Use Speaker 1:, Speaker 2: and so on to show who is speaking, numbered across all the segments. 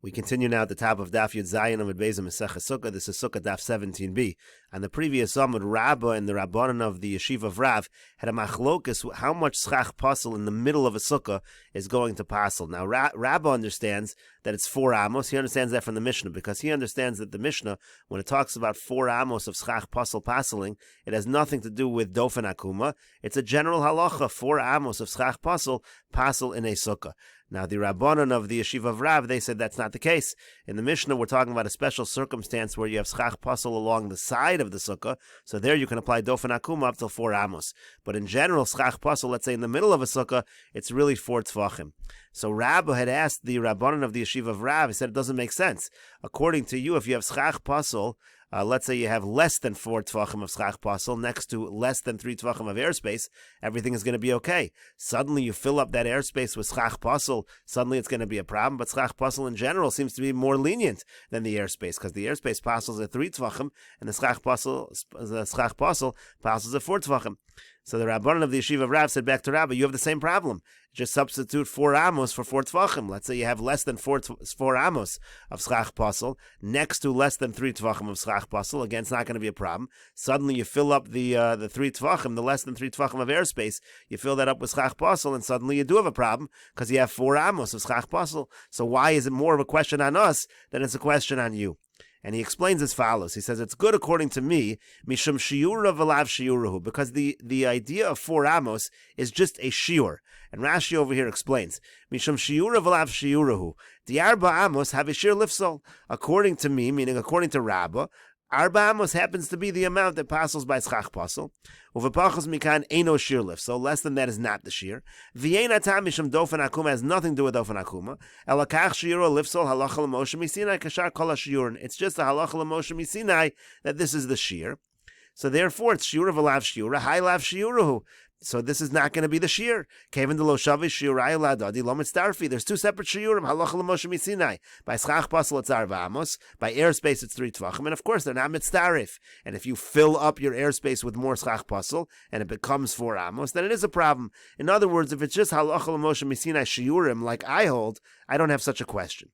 Speaker 1: We continue now at the top of Daf Zayin of Meseches Sukkah. This is Sukkah Daf 17b. On the previous Amud, Rabbah and the Rabbanan of the Yeshiva of Rav had a machlokus how much schach pasel in the middle of a sukkah is going to pasel. Now Rabbah understands that it's 4 amos. He understands that from the Mishnah because he understands that the Mishnah, when it talks about 4 amos of schach pasel paseling, it has nothing to do with dofen akuma. It's a general halacha, 4 amos of schach pasel in a sukkah. Now, the Rabbanan of the Yeshiva of Rav, they said that's not the case. In the Mishnah, we're talking about a special circumstance where you have schach pasel along the side of the sukkah, so there you can apply dofen akuma up till 4 amos. But in general, schach pasel, let's say in the middle of a sukkah, it's really 4 tfachim. So Rabbah had asked the Rabbanan of the Yeshiva of Rav, he said it doesn't make sense. According to you, if you have schach pasel, let's say you have less than 4 tvachim of schach pasel next to less than 3 tvachim of airspace, everything is going to be okay. Suddenly you fill up that airspace with schach pasel, suddenly it's going to be a problem, but schach pasel in general seems to be more lenient than the airspace, because the airspace pasels at 3 tvachim, and the schach pasel pasels at 4 tvachim. So the Rabbanan of the Yeshiva of Rav said back to Rabbah, you have the same problem. Just substitute 4 amos for 4 tvachim. Let's say you have less than 4 amos of schach pasel next to less than 3 tvachim of schach pasel. Again, it's not going to be a problem. Suddenly you fill up the 3 tvachim, the less than 3 tvachim of airspace, you fill that up with schach pasel, and suddenly you do have a problem because you have 4 amos of schach pasel. So why is it more of a question on us than it's a question on you? And he explains as follows. He says, it's good according to me, mishum shiura v'lav shiurahu, because the idea of 4 amos is just a shiur. And Rashi over here explains, mishum shiura v'lav shiurahu, the arba amos have a shir lifsol. According to me, meaning according to Rabbah, arba amos happens to be the amount that passes by schach pasel. Uvepachos mikan eino shir lif, so less than that is not the shir. V'yein atam mishum dofen akuma has nothing to do with dofen akuma. Elakach shiura lifsol halacha l'moshe misinai kashar kol hashiurin. It's just a halacha l'moshe misinai that this is the shir. So therefore, it's shiura v'lav shiura, hai lav shiurahu. So this is not going to be the shir. Kevin de lo shavi shiurai ladadi lo mitzdarfi. There's 2 separate shiurim. Halacha l'moshe misinai. By schach pasel it's arba amos. By airspace it's 3 tvachim. And of course they're not mitzdarif. And if you fill up your airspace with more schach pasel and it becomes 4 amos, then it is a problem. In other words, if it's just halacha l'moshe misinai shiurim like I hold, I don't have such a question.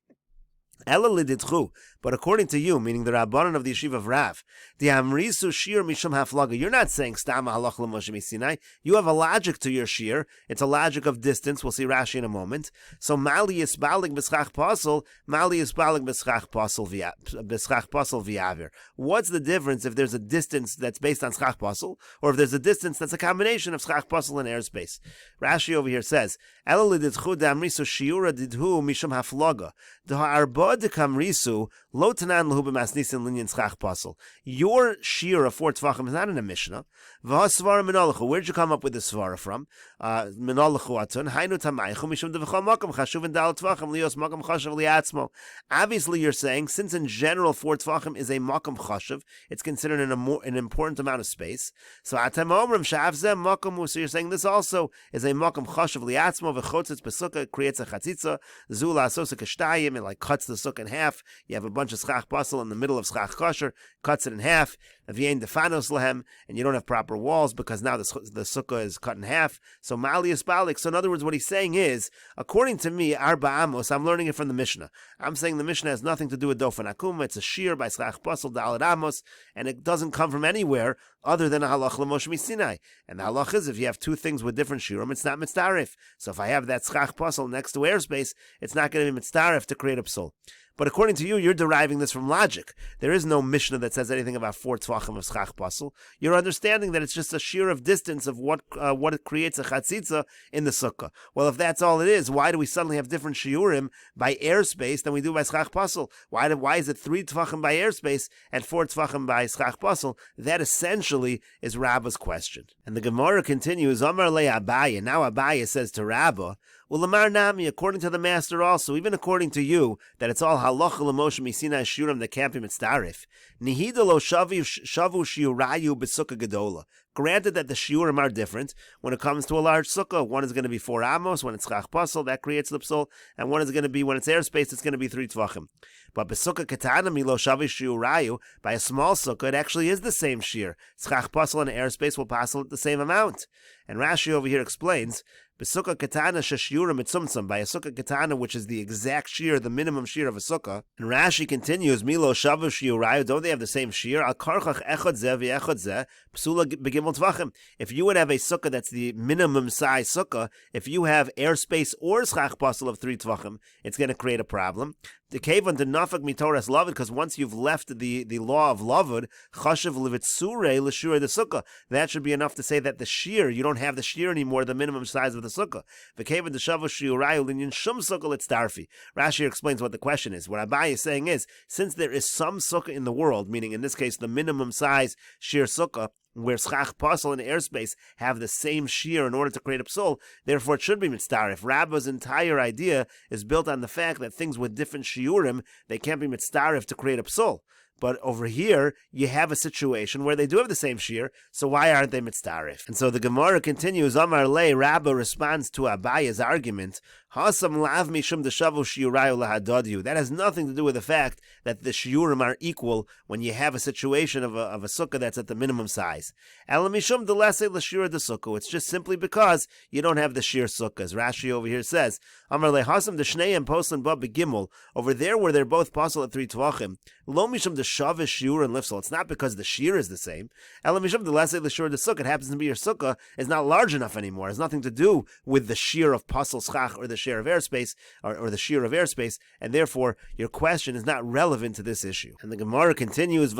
Speaker 1: But according to you, meaning the Rabbanan of the Yeshiva of Rav, the Amrisu Shir Mishum Haflaga, you're not saying Stama Halach L'Moshe Misinai. You have a logic to your Shir. It's a logic of distance. We'll see Rashi in a moment. So Mali Yisbalig B'schach Pasel, Mali Yisbalig B'schach Pasel V'Yavir. What's the difference if there's a distance that's based on Schach Pasel, or if there's a distance that's a combination of Schach Pasel and airspace? Rashi over here says, Ela Lididchu D'Amrisu Shiura Didhu Mishum Haflaga. D'Ha'arba D'Kamrisu Lo Tanan L'Hu B'Masnisin Linyan Schach Pasel. Your shir of 4 tvachim is not in a Mishnah. V'hasvara minalachu. Where'd you come up with this svara from? Minalachu atun. Hainu tamaychu mishum dev'chol makam chashuv dal tvachim lios makam chashuv liatzmo. Obviously, you're saying since in general 4 tvachim is a makam chashuv, it's considered an important amount of space. So atam omrim shav zeh makam. So you're saying this also is a makam chashuv liatzmo v'chotzitz besukah. It creates a chatzitza zula asosa kashtayim. It like cuts the sukkah in half. You have a bunch of schach pasel in the middle of schach kosher, cuts it in half. V'yein defanos lehem, and you don't have proper walls because now the sukkah is cut in half. So mali is balik. So in other words, what he's saying is, according to me, arba amos, I'm learning it from the Mishnah. I'm saying the Mishnah has nothing to do with dofen akuma. It's a shir by schach pasel dalet amos, and it doesn't come from anywhere other than a halach l'moshe misinai. And the halach is if you have 2 things with different shirim, it's not mitzdarif. So if I have that schach pasel next to airspace, it's not going to be mitzdarif to create a psul. But according to you, you're deriving this from logic. There is no Mishnah that says anything about 4 tvachim of schach pasel. You're understanding that it's just a sheer of distance of what it creates a chatzitza in the sukkah. Well, if that's all it is, why do we suddenly have different shiurim by airspace than we do by schach pasel? Why is it 3 tvachim by airspace and 4 tvachim by schach pasel? That essentially is Rabbah's question. And the Gemara continues, Amar le Abaye. Now Abaye says to Rabbah, well, Lamar Nami, according to the master also, even according to you, that it's all halacha l'moshe misinai shiurim that can't be mitzdarif. Nihida lo shavu shiurayu b'sukkah gedola. Granted that the shiurim are different when it comes to a large sukkah. One is going to be 4 amos when it's schach pasel, that creates the psul, and one is going to be when it's airspace, it's going to be 3 tvachim. But b'sukkah katana milo shavu shiurayu, by a small sukkah, it actually is the same shir. Schach pasel and airspace will pasel at the same amount. And Rashi over here explains, B'sukkah katana sheshiura mitzumtzum, by a sukkah katana, which is the exact shear, the minimum shear of a sukkah. And Rashi continues, Milo shavu shiurayu, don't they have the same shear? Al karchach echad zeh v'echad zeh, psula begimel tvachim. If you would have a sukkah that's the minimum size sukkah, if you have airspace or schach pasel of 3 tvachim, it's going to create a problem. The kavan to nafak mitoras lavud, because once you've left the law of lavud, chashav levitzure l'shura the sukkah, that should be enough to say that the shear, you don't have the shear anymore, the minimum size of the sukkah. The kavan to shavu shiurayu linyan shum sukkah litzdarfi. Rashi explains what the question is. What Abai is saying is, since there is some sukkah in the world, meaning in this case the minimum size shear sukkah, where schach pasel and airspace have the same shear in order to create a psul, therefore it should be mitzdarif. Rabba's entire idea is built on the fact that things with different shiurim, they can't be mitzdarif to create a psul. But over here, you have a situation where they do have the same shear, so why aren't they mitzdarif? And so the Gemara continues, Amar Le, Rabba responds to Abaya's argument, Hasam lav mishum deshavu shiurayu lahadodyu. That has nothing to do with the fact that the shiurim are equal when you have a situation of a sukkah that's at the minimum size. Ela mishum delese l'shira de sukkah. It's just simply because you don't have the sheer sukkah. As Rashi over here says, Amar Le Hasam deshnei and poslan ba begimel. Over there where they're both posel at 3 tvachim, lo mishum deshavish shiur and lifsel. It's not because the shear is the same. Ela mishum delese l'shira de sukkah. It happens to be your sukkah is not large enough anymore. It has nothing to do with the shear of posel schach or the shear of airspace, or the shear of airspace, and therefore your question is not relevant to this issue. And the Gemara continues,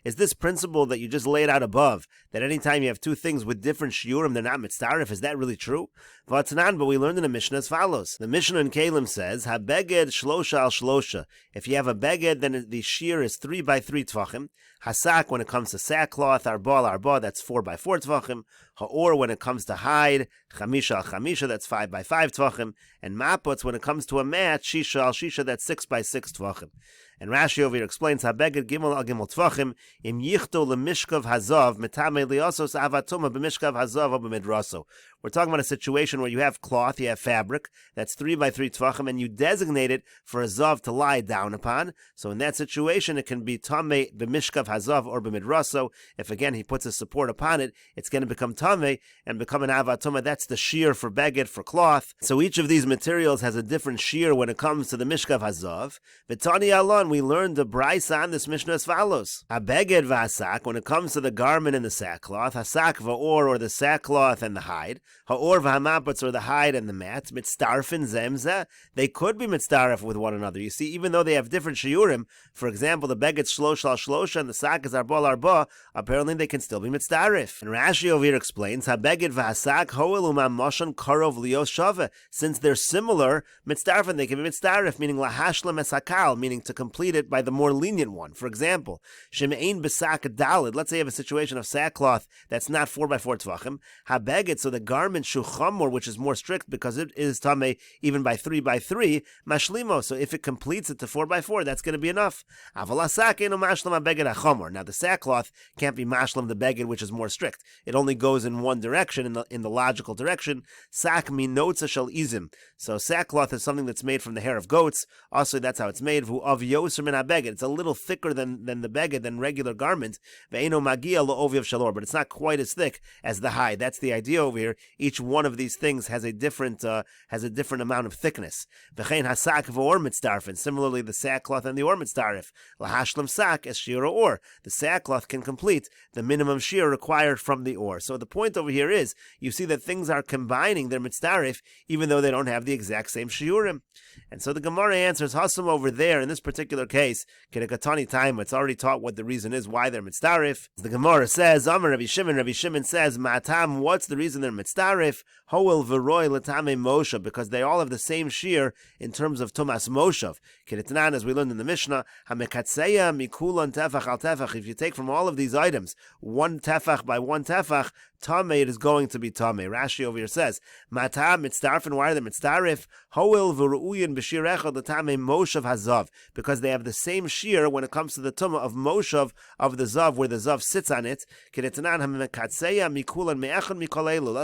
Speaker 1: is this principle that you just laid out above, that anytime you have 2 things with different shiurim, they're not mitzdarif, is that really true? But we learned in the Mishnah as follows. The Mishnah in Kalim says, Ha-beged shlosha al shlosha. If you have a beged, then the shear is 3 by 3 tvachim. Hasak, when it comes to sackcloth, arba, that's 4 by 4 tvachim. Ha'or, when it comes to hide, chamisha al chamisha, that's 5 by 5 tvachim. And maputz, when it comes to a mat, shisha al shisha, that's 6 by 6 tvachim. And Rashi over here explains, Ha-beged gimel al gimel tvachim, im yichto lemishkav hazav, metame liosos avatuma b'mishkav hazav o b'midraso. We're talking about a situation where you have cloth, you have fabric, that's 3 by 3 tvachim, and you designate it for a zav to lie down upon. So in that situation, it can be tameh b'mishkav hazav or b'midraso. If again he puts a support upon it, it's going to become tameh and become an avatuma. That's the shear for beged, for cloth. So each of these materials has a different shear when it comes to the mishkav hazav. V'tani alon, we learned the braysa on this Mishnah as follows. A beged v'asak, when it comes to the garment and the sackcloth, hasak v'or, or the sackcloth and the hide, ha'or v'hamapatz, or the hide and the mat, mitzdarfin zemzeh, they could be mitzdarif with one another. You see, even though they have different shiurim, for example, the beged shlosh al shlosha and the sak is arba, apparently they can still be mitzdarif. And Rashi over here explains, ha-beged v'hasak ho'el umam moshan karov lios shave. Since they're similar, mitzdarfin, they can be mitzdarif, meaning lahashlam esakal, meaning to complete it by the more lenient one. For example, shemein b'sak dalid, let's say you have a situation of sackcloth that's not 4 by 4 tvachim, ha-beged, so the garment shuchamor, which is more strict because it is tameh even by 3 by 3, mashlimo, so if it completes it to 4 by 4, that's going to be enough. Avalasak eno mashlam ha-beged ha-chamor. Now the sackcloth can't be mashlam the beged, which is more strict. It only goes in one direction, in the logical direction. Sak minotza shel izim. So sackcloth is something that's made from the hair of goats. Also, that's how it's made. Vu av yoser min ha-beged. It's a little thicker than the beged, than regular garment. Ve'eno magia lo ovi of shalor, but it's not quite as thick as the hide. That's the idea over here. Each one of these things has a different amount of thickness. V'chein hasak v'or mitzdarfin. Similarly, the sackcloth and the or mitzdarif. Lahashlam sak es shira or. The sackcloth can complete the minimum shear required from the or. So the point over here is, you see that things are combining their mitzdarif, even though they don't have the exact same shiurim. And so the Gemara answers, Hasam over there, in this particular case, Kedekatani time, it's already taught what the reason is why they're mitzdarif. The Gemara says, Amar Rabbi Shimon says, Ma'atam, what's the reason they're mitzdarif? Hoel v'roi l'tamei moshav, because they all have the same shear in terms of tumas moshav. Kedetanan, as we learned in the Mishnah, hamekatseya mikulon tefach al tefach. If you take from all of these items 1 tefach by 1 tefach, tamei, it is going to be tamei. Rashi over here says, Matam mitzdarfin, why are they mitzdarif? Hoel v'ru'uyin b'shir echad l'tamei moshav hazav, because they have the same shear when it comes to the tumah of moshav of the zav, where the zav sits on it. Let's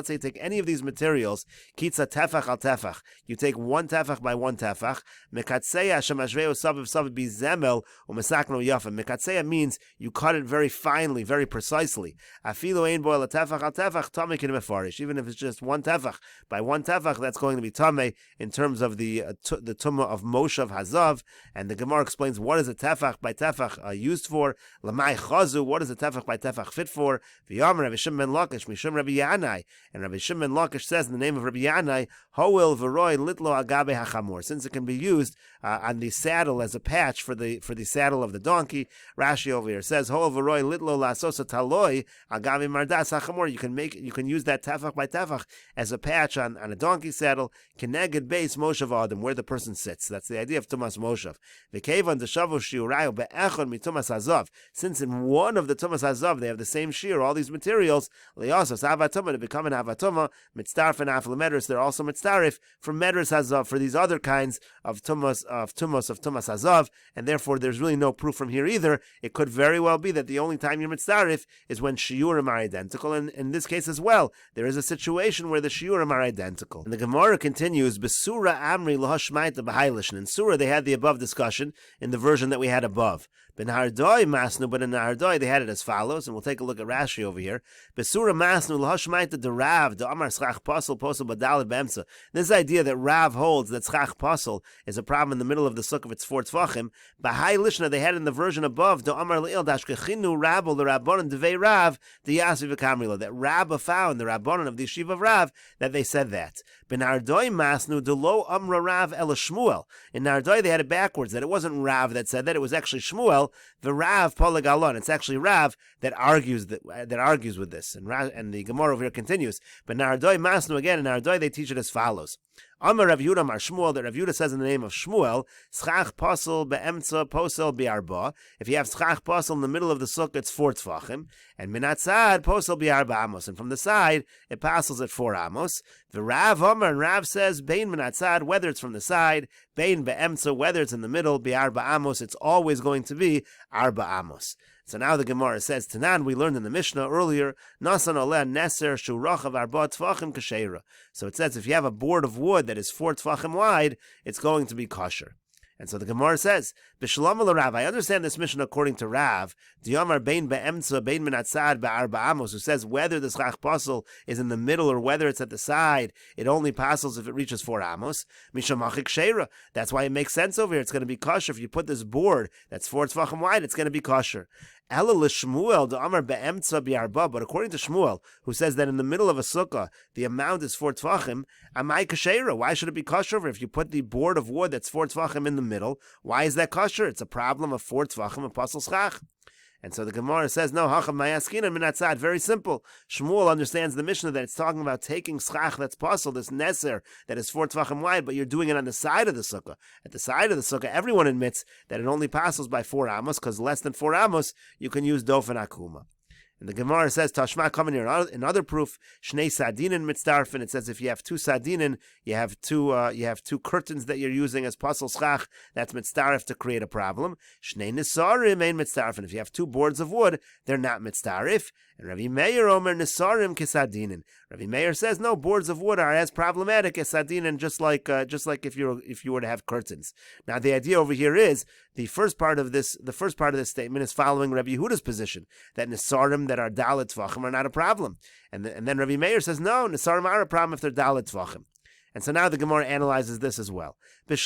Speaker 1: say you take any of these materials, kitza tefach al tefach. You take one tefach by one tefach. Mekatseya shemashveu saviv saviv bizemel umesakno yafa. Mekatseya means you cut it very finely, very precisely. Afilu ein boil a tefach al tefach tamei kin mefarish. Even if it's just one tefach by one tefach, that's going to be tamei in terms of the tumah of moshav hazav. And the Gemara explains what is a tefach by tefach used for. Lamai chazu, what is a tefach by tefach fit for? V'yam Rabbi Shimon ben Lakish mishum Rabbi Yanai, and Rabbi Shimon ben Lakish says in the name of Rabbi Yanai, hoil v'roi litlo agabe hachamor, since it can be used on the saddle as a patch for the saddle of the donkey. Rashi over here says hoil v'roi litlo lasosa taloi agabe mardas hachamor. You can use that tefach by tefach as a patch on a donkey saddle. Keneged base moshav adam, where the person sits. That's the idea of tumas moshav. V'kevan deshavu shiurayu be'echon mitumas hazav. Since in one of the tumas hazav they have the same shear, all these materials, le'asos avatuma, to become an avatuma, mitzdarf and aflemedris, they're also mitzdarif from medris hazav, for these other kinds of tumas hazav, and therefore there's really no proof from here either. It could very well be that the only time you're mitzdarif is when shiurim are identical, and in this case as well, there is a situation where the shiurim are identical. And the Gemara continues, Besura Amri Lahashmaita B'Hailish, and in Surah they had the above discussion in the version that we had above. Ben Hardoi Masnu, but in Hardoi they had it as follows, and we'll take a look at Rashi over here. Besura Masnu Lahashmaita Derav, the Amar Schach Pasel, Posel Badal Bemsa. This idea that Rav holds that Schach Pasel is a problem in the middle of the Sukkah of its 4 Tvachim, B'Hai Lishna they had in the version above, the Amar Le'il Dashkechinu Rabbo, the Rabbanon Devei Rav, the Yasiv Kamrila, that Rabba found, the Rabbanon of the Yeshiva of Rav, that they said that. Ben Hardoi Masnu, the Lo Amra Rav El Shmuel. In Hardoi they had it backwards, that it wasn't Rav that said that, it was actually Shmuel, the Rav Polagalon. It's actually Rav that argues with this. And the Gemara over here continues. But Nardoi Masnu, again, in Nardoi they teach it as follows. Amar Rav Yehuda Mar Shmuel, that Rav Yehuda says in the name of Shmuel, Schach Pasel be'emtza posel bi'arba. If you have Schach Pasel in the middle of the sukkah, it's 4 Tvachim. And Minatzad posel bi'arba amos. And from the side, it passes at 4 amos. The Rav Amar, and Rav says, Bein Minatzad, whether it's from the side, Bein be'emtza, whether it's in the middle, bi'arba amos, it's always going to be arba amos. So now the Gemara says, Tanan, we learned in the Mishnah earlier, Nasan oleh neser shurachav arba tfachim kasheira. So it says if you have a board of wood that is 4 tfachim wide, it's going to be kosher. And so the Gemara says, B'shalom el Rav, I understand this Mishnah according to Rav, D'yamar bein be'emtza bein minatzad ba'arba amos, who says whether the schach pasel is in the middle or whether it's at the side, it only passes if it reaches 4 amos. Mishamachik sheira. That's why it makes sense over here. It's going to be kosher. If you put this board that's 4 tfachim wide, it's going to be kosher. Ela l'Shmuel d'amar be'emtza bi'arba, but according to Shmuel, who says that in the middle of a sukkah, the amount is 4 tfachim, amai kasheira. Why should it be kosher? If you put the board of wood that's 4 tfachim in the middle, why is that kosher? It's a problem of 4 tfachim of pasel schach. And so the Gemara says, no, hacham mayaskina minatzad. Very simple. Shmuel understands the Mishnah that it's talking about taking schach that's pasel, this neser that is 4 tfachim wide, but you're doing it on the side of the sukkah. At the side of the sukkah, everyone admits that it only passes by 4 amos, because less than 4 amos, you can use dof and akuma. And the Gemara says, Tashma, come in here. Another proof, Shnei Sadinin mitzdarfin. It says if you have 2 Sadinin, you have two curtains that you're using as pasel schach, that's mitzdarif to create a problem. Shnei Nisarim ein mitzdarfin. If you have 2 boards of wood, they're not mitzdarif. And Ravi Meir Omer Nisarim kisadinin. Ravi Meir says no, boards of wood are as problematic as sadinin, just like if you were to have curtains. Now the idea over here is the first part of this statement is following Rabbi Yehuda's position that Nisarim that are dalet tvachim are not a problem, and then Ravi Meir says no, Nisarim are a problem if they're dalet tvachim. And so now the Gemara analyzes this as well. Now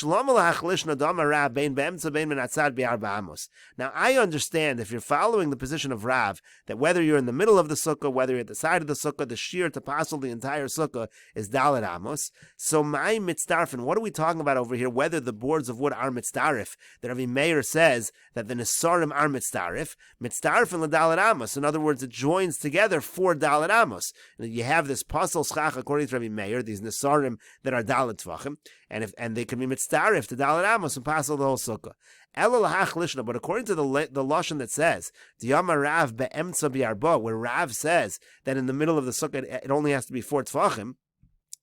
Speaker 1: I understand if you're following the position of Rav, that whether you're in the middle of the sukkah, whether you're at the side of the sukkah, the shear to pasel the entire sukkah is dalet amos. So my mitzdarfin, what are we talking about over here? Whether the boards of wood are mitzdarif, that Ravi Meir says that the nesarim are mitzdarif l'dalet amos. In other words, it joins together 4 dalet amos. You have this pasel schach according to Ravi Meir, these nesarim that are dalet tvachim, and they can be mitzdarif to dalet amos and pasel the whole sukkah. But according to the lashon that says D'yamar Rav be'emtza bi'arba, where Rav says that in the middle of the sukkah it only has to be 4 tfachim.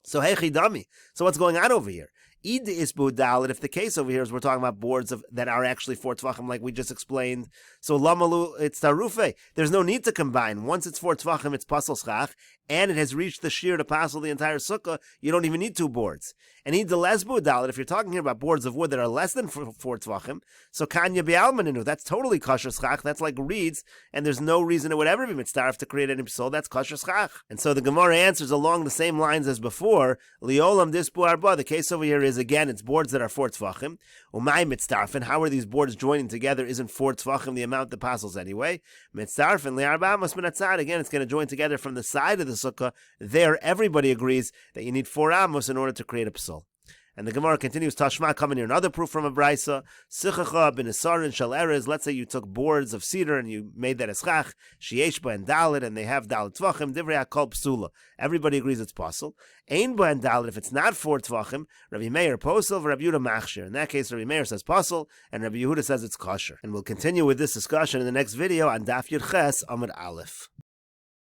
Speaker 1: So hey chidami. So what's going on over here? Id isbu dalit, if the case over here is we're talking about boards that are actually 4 tvachim, like we just explained, so lamalu, it's tarufe. There's no need to combine. Once it's 4 tvachim, it's pasal schach, and it has reached the shear to pasal the entire sukkah, you don't even need 2 boards. And id lesbu dalit, if you're talking here about boards of wood that are less than 4 tvachim, so kanya be'almaninu, that's totally kosher schach, that's like reeds, and there's no reason it would ever be mitzdarf to create any psal, that's kosher schach. And so the Gemara answers along the same lines as before, liolam disbu arba, the case over here is, again, it's boards that are 4 tvachim. Umay mitzdarfen, how are these boards joining together? Isn't 4 tvachim the amount that passes anyway? Mitzdarfen li'arba amos min hatzad, again, it's going to join together from the side of the sukkah. There, everybody agrees that you need 4 amos in order to create a psal. And the Gemara continues, Tashma, coming here, another proof from a Braisa, Sichacha ben Isarin shal erez, let's say you took boards of cedar and you made that eschach, Shieshba and Dalit, and they have Dalit Tvachim, Divrei HaKol Psula. Everybody agrees it's possible. Einba and Dalit, if it's not 4 Tvachim, Rabbi Meir Posel, Rabbi Yehuda Machshir. In that case, Rabbi Meir says Posel, and Rabbi Yehuda says it's kosher. And we'll continue with this discussion in the next video on Daf Yud Ches Amud Aleph.